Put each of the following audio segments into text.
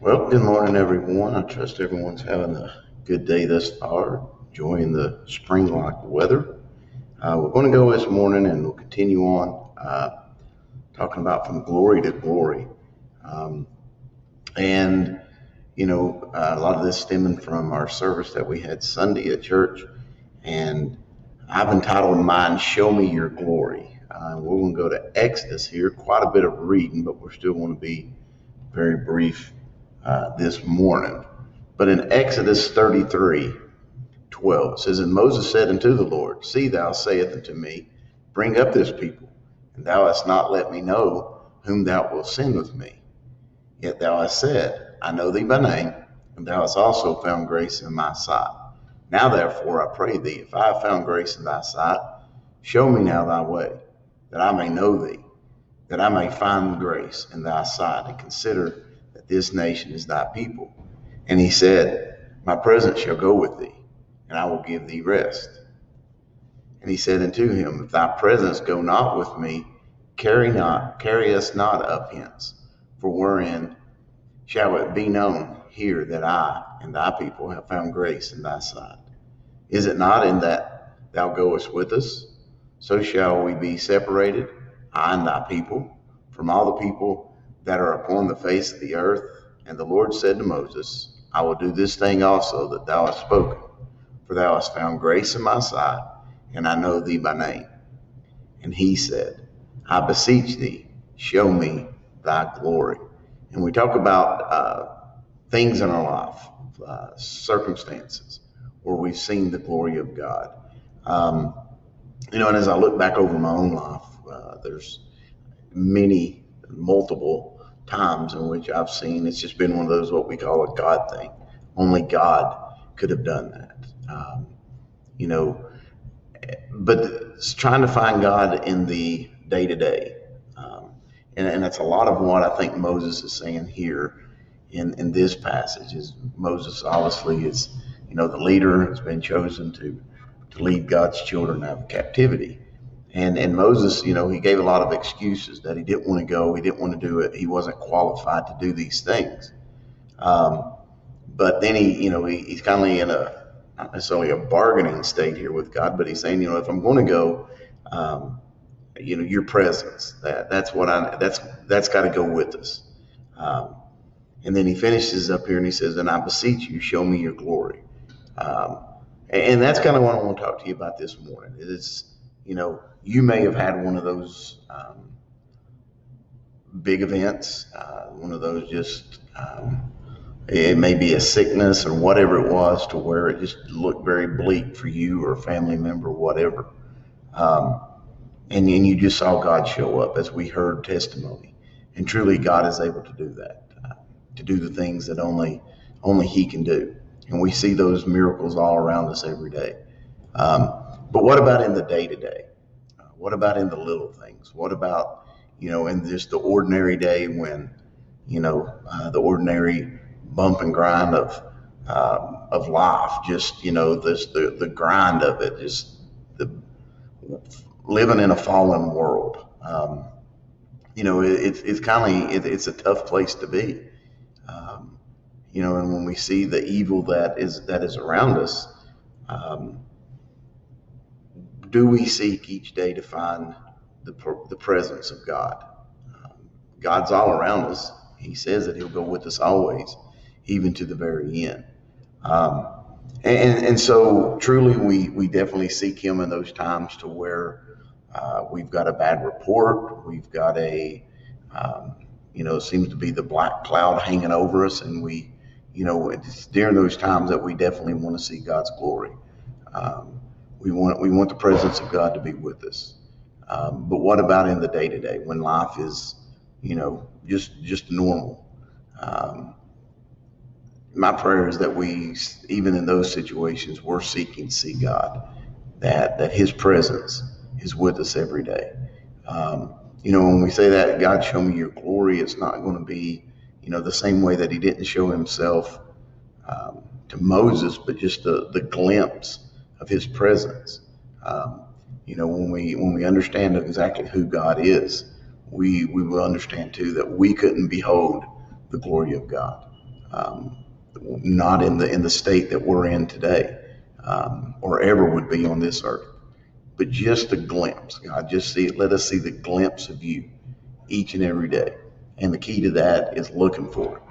Well, good morning, everyone. I trust everyone's having a good day thus far, enjoying the spring-like weather. We're going to go this morning and we'll continue on talking about from glory to glory. Um, and, a lot of this stemming from our service that we had Sunday at church. And I've entitled mine, Show Me Your Glory. We're going to go to Exodus here, quite a bit of reading, but we're still going to be very brief this morning. But in Exodus 33:12, it says, And Moses said unto the Lord, See, thou sayest unto me, Bring up this people, and thou hast not let me know whom thou wilt send with me. Yet thou hast said, I know thee by name, and thou hast also found grace in my sight. Now therefore I pray thee, if I have found grace in thy sight, show me now thy way, that I may know thee, that I may find grace in thy sight, and consider that this nation is thy people. And he said, My presence shall go with thee, and I will give thee rest. And he said unto him, If thy presence go not with me, carry us not up hence. For wherein shall it be known here that I and thy people have found grace in thy sight? Is it not in that thou goest with us? So shall we be separated, I and thy people, from all the people that are upon the face of the earth. And the Lord said to Moses, I will do this thing also that thou hast spoken, for thou hast found grace in my sight, and I know thee by name. And he said, I beseech thee, show me thy glory. And we talk about things in our life, circumstances where we've seen the glory of God. And as I look back over my own life, there's multiple times in which I've seen it's just been one of those what we call a God thing. Only God could have done that. But it's trying to find God in the day to day. And that's a lot of what I think Moses is saying here in this passage. Is Moses obviously is, the leader has been chosen to lead God's children out of captivity. And Moses, he gave a lot of excuses that he didn't want to go, he didn't want to do it, he wasn't qualified to do these things. But then he's kind of in not necessarily a bargaining state here with God, but he's saying, if I'm going to go, your presence, that's got to go with us. And then he finishes up here and he says, and I beseech you, show me your glory. And that's kind of what I want to talk to you about this morning. It's, you may have had one of those big events, one of those just, it may be a sickness or whatever it was to where it just looked very bleak for you or a family member, whatever. And you just saw God show up as we heard testimony. And truly God is able to do that, to do the things that only he can do. And we see those miracles all around us every day. But what about in the day-to-day? What about in the little things? What about, in just the ordinary day when, the ordinary bump and grind of life, just, the grind of it, just the living in a fallen world. It's a tough place to be. And when we see the evil that is around us, do we seek each day to find the presence of God? God's all around us. He says that he'll go with us always, even to the very end. And so truly we definitely seek him in those times to where we've got a bad report. We've got it seems to be the black cloud hanging over us. And it's during those times that we definitely want to see God's glory. We want the presence of God to be with us. But what about in the day to day when life is, just normal? My prayer is that we, even in those situations, we're seeking to see God, that his presence is with us every day. When we say that, God, show me your glory, it's not going to be, the same way that he didn't show himself to Moses, but just the glimpse of his presence. When we understand exactly who God is, we will understand too that we couldn't behold the glory of God. not in the state that we're in today, or ever would be on this earth. But just a glimpse, God, let us see the glimpse of you each and every day. And the key to that is looking for it.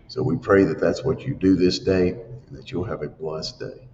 So we pray that that's what you do this day, and that you'll have a blessed day.